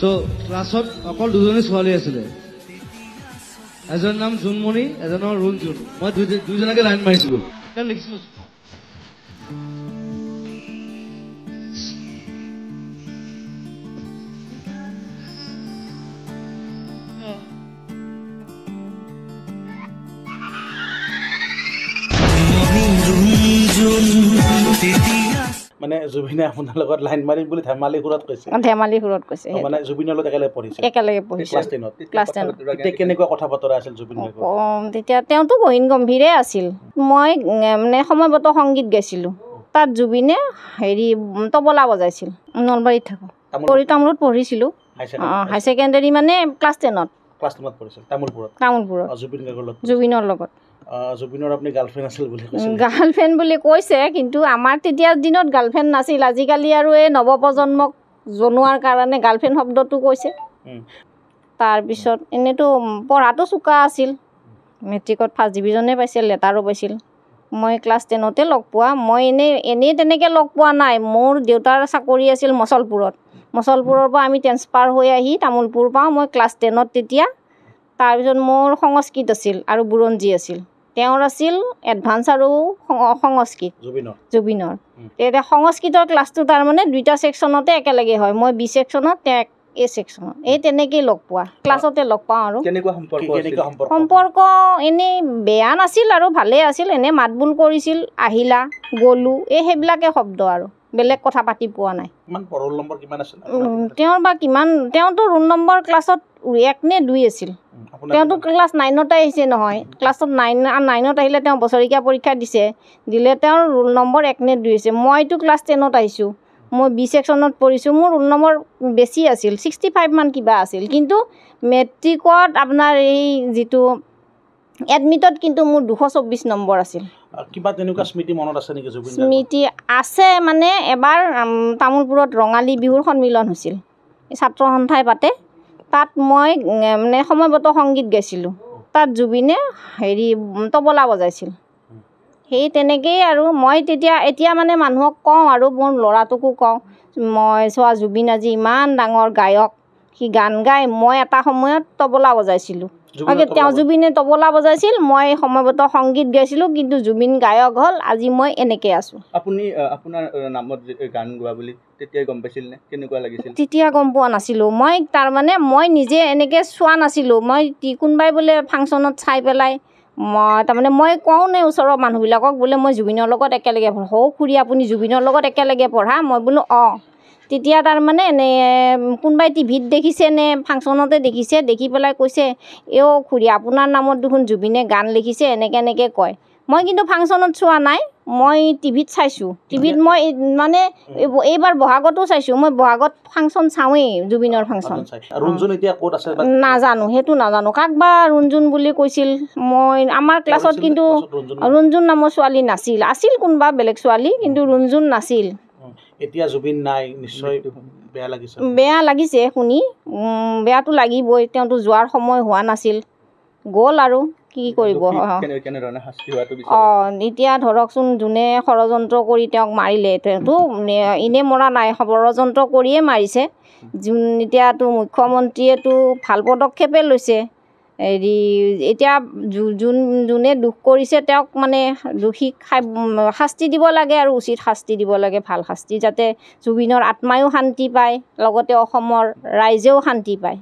তো ক্লাছত অকল দুজনী ছোৱালী আছিলে, এজনৰ নাম জোনমণি, এজনৰ ৰুণজুন। মই দুইজনকে লাইন মাৰিছিলো, লিখিছিলো। মানে জুবিনে আপোনাৰ লগত লাইন মাৰিম বুলি ধেমালি সুৰত কৈছে। ধেমালি সুৰত কৈছে। মানে জুবিনৰ লগত একেলগে পঢ়িছে। একেলগে পঢ়িছে ক্লাছ 10ত। ক্লাছ 10ত। তেতিয়া কেনেকুৱা কথা বতৰা আছিল জুবিনৰ লগত? তেতিয়া তেওঁতো গহীন গম্ভীৰে আছিল। মই মানে সময়গত সংগীত গাইছিলোঁ, তাত জুবিনে তবলা বজাইছিল। নলবাৰীত থাকোঁ, তামোলত পঢ়িছিলোঁ। হাই ছেকেণ্ডেৰী মানে ক্লাছ 10ত। ক্লাছ 10ত পঢ়িছিল তামোলপুৰত। জুবিনৰ লগত। জুবিনৰ আপুনি গাৰ্লফ্ৰেণ্ড আছিল বুলি কৈছিল। গাৰ্লফ্ৰেণ্ড বুলি কৈছে, কিন্তু আমাৰ তেতিয়াৰ দিনত গাৰ্লফ্ৰেণ্ড নাছিল। আজিকালি আৰু এই নৱপ্ৰজন্মক জনোৱাৰ কাৰণে গাৰ্লফ্ৰেণ্ড শব্দটো কৈছে। তাৰপিছত এনেইতো পঢ়াটো চোকা আছিল, মেট্ৰিকত ফাৰ্ষ্ট ডিভিজনে পাইছিল, লেটাৰো পাইছিল। মই ক্লাছ 10তে লগ পোৱা। মই এনেই তেনেকৈ লগ পোৱা নাই। মোৰ দেউতাৰ চাকৰি আছিল মচলপুৰত। মচলপুৰৰ পৰা আমি ট্ৰেন্সফাৰ হৈ আহি তামোলপুৰ পাওঁ। মই ক্লাছ 10ত তেতিয়া। তাৰপিছত মোৰ সংস্কৃত আছিল আৰু বুৰঞ্জী আছিল। তেওঁৰ আছিল এডভান্স আৰু সংস্কৃত। জুবিনৰ এতিয়া সংস্কৃতৰ ক্লাছটো তাৰমানে দুইটা ছেকশ্যনতে একেলগে হয়। মই বি ছেকশ্যনত, তেওঁ এ ছেকশ্যনত। এই তেনেকেই লগ পোৱা, ক্লাছতে লগ পাওঁ। আৰু সম্পৰ্ক এনেই বেয়া নাছিল আৰু ভালেই আছিল। এনেই মাত বোল কৰিছিল, আহিলা, গ'লোঁ, সেইবিলাকে শব্দ আৰু বেলেগ কথা পাতি পোৱা নাই। তেওঁৰ বা কিমান, তেওঁতো ৰোল নম্বৰ ক্লাছত 1 নে 2 আছিল। তেওঁতো ক্লাছ 9তে আহিছে নহয়। ক্লাছত 9ত আহিলে তেওঁ বছৰেকীয়া পৰীক্ষা দিলে তেওঁৰ ৰোল নম্বৰ 1 নে 2 হৈছে। মইতো ক্লাছ 10ত আহিছোঁ, মই বি ছেকশ্যনত পঢ়িছোঁ। মোৰ ৰোল নম্বৰ বেছি আছিল, 65 মান কিবা আছিল। কিন্তু মেট্ৰিকত আপোনাৰ এই যিটো এডমিটত কিন্তু মোৰ 224 নম্বৰ আছিল। কিবা তেনেকুৱা স্মৃতি মনত আছে নেকি জুবিন? স্মৃতি আছে, মানে এবাৰ তামোলপুৰত ৰঙালী বিহুৰ সন্মিলন হৈছিল, ছাত্ৰ সন্থাই পাতে। তাত মই মানে সময়গত সংগীত গাইছিলোঁ, তাত জুবিনে তবলা বজাইছিল। সেই তেনেকেই আৰু মই এতিয়া মানে মানুহক কওঁ, আৰু মোৰ ল'ৰাটোকো কওঁ, মই চোৱা জুবিন আজি ইমান ডাঙৰ গায়ক, সি গান গায়। মই এটা সময়ত তবলা বজাইছিলোঁ। জুবিনে তবলা বজাইছিল, মই সময়গত সংগীত গাইছিলোঁ। কিন্তু জুবিন গায়ক হ'ল, আজি মই এনেকৈ আছোঁ। আপুনি আপোনাৰ নামত গান গোৱা বুলি তেতিয়াই গম পাইছিল নে? কেনেকুৱা লাগিছিল? তেতিয়া গম পোৱা নাছিলোঁ। মই নিজে এনেকৈ চোৱা নাছিলোঁ। কোনোবাই বোলে ফাংচনত চাই পেলাই মই কওঁ নে ওচৰৰ মানুহবিলাকক বোলে মই জুবিনৰ লগত একেলগে পঢ়া। খুৰী আপুনি জুবিনৰ লগত একেলগে পঢ়া? মই বোলো অঁ। তেতিয়া তাৰমানে কোনোবাই টিভিত দেখিছে নে ফাংচনতে দেখিছে, দেখি পেলাই কৈছে, খুৰী আপোনাৰ নামত দেখোন জুবিনে গান লিখিছে, এনেকৈ কয়। মই কিন্তু ফাংচনত চোৱা নাই, মই টিভিত চাইছোঁ। টিভিত মই মানে এইবাৰ বহাগতো চাইছোঁ। মই বহাগত ফাংচন চাওঁৱেই, জুবিনৰ ফাংচন। নাজানো, সেইটো নাজানো। কাক বা ৰুণজুন বুলি কৈছিল। আমাৰ ক্লাছত কিন্তু ৰুণজুন নামৰ ছোৱালী নাছিল। আছিল কোনোবা বেলেগ ছোৱালী, কিন্তু ৰুণজুন নাছিল। এতিয়া জুবিন নাই, নিশ্চয় বেয়া লাগিছে। বেয়া লাগিছে শুনি, বেয়াটো লাগিবই। তেওঁতো যোৱাৰ সময় হোৱা নাছিল, গ'ল আৰু কি কৰিব। এতিয়া ধৰকচোন, যোনে ষড়যন্ত্ৰ কৰি তেওঁক মাৰিলে, তেওঁতো এনেই মৰা নাই, ষড়যন্ত্ৰ কৰিয়ে মাৰিছে। এতিয়াতো মুখ্যমন্ত্ৰীয়েতো ভাল পদক্ষেপে লৈছে। এতিয়া যোনে দুখ কৰিছে তেওঁক মানে দোষীক শাস্তি দিব লাগে, আৰু উচিত শাস্তি দিব লাগে, ভাল শাস্তি, যাতে জুবিনৰ আত্মায়ো শান্তি পায়, লগতে অসমৰ ৰাইজেও শান্তি পায়।